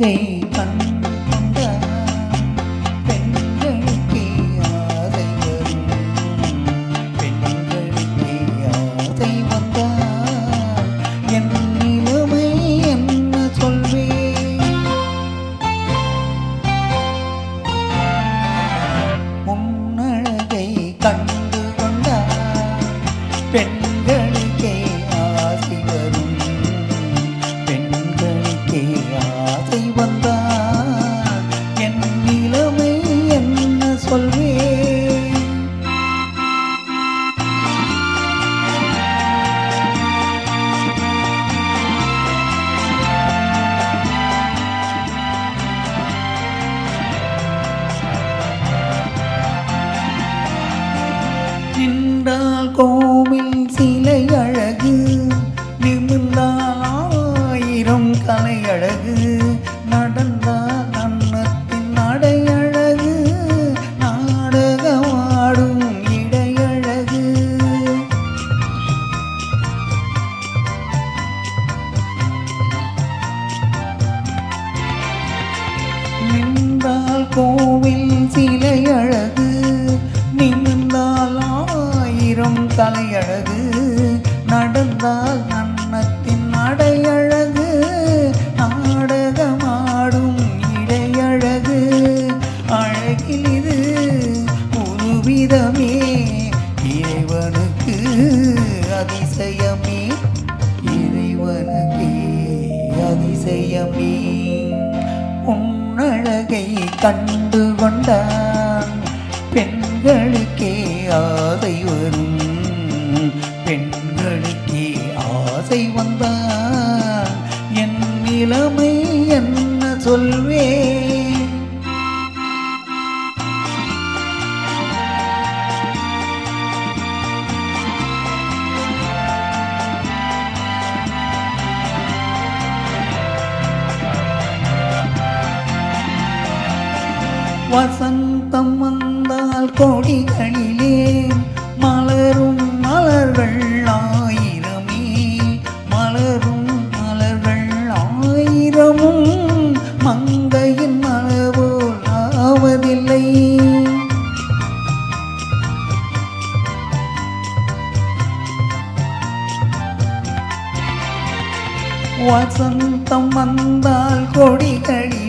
உன்னழகை கண்டு கொண்டான் பெண்களுக்கே ஆசை வரும் பெண்களுக்கே ஆசை வந்தால் என் நிலைமை என்ன சொல்வேன் உன்னழகை கண்டு கொண்டான் பெண்களுக்கே ஆசை வரும் பெண்களுக்கே ஆசை வந்தால் என் நிலைமை என்ன சொல்வேன் நின்றால் கோவில் சிலை அழகு நிமிர்ந்தால் ஆயிரம் கலை அழகு நடந்தால் அன்னத்தின் நடை அழகு நாடகமாடும் இடை அழகு நின்றால் கோவில் சிலை அழகு நிமிர்ந்தால் ஆயிரம் கலை அழகு நடந்தால் அன்னத்தின் நடை அழகு நாடகமாடும் இடை அழகு அழகில் இது ஒரு விதமே இறைவனுக்கு அதிசயமே இறைவனுக்கே அதிசயமே உன்னழகை கண்டு கொண்டான் பெண்களுக்கே ஆசை வரும் பெண்களுக்கே ஆசை வந்தால் என் நிலைமை என்ன சொல்வேன் வசந்தம் வந்தால் கொடிகளிலே மலரும் மலர்கள் ஆயிரமே மலரும் மலர்கள் ஆயிரமும் மங்கையின் மலர்போல் ஆவதில்லை வசந்தம் வந்தால் கொடிகளிலே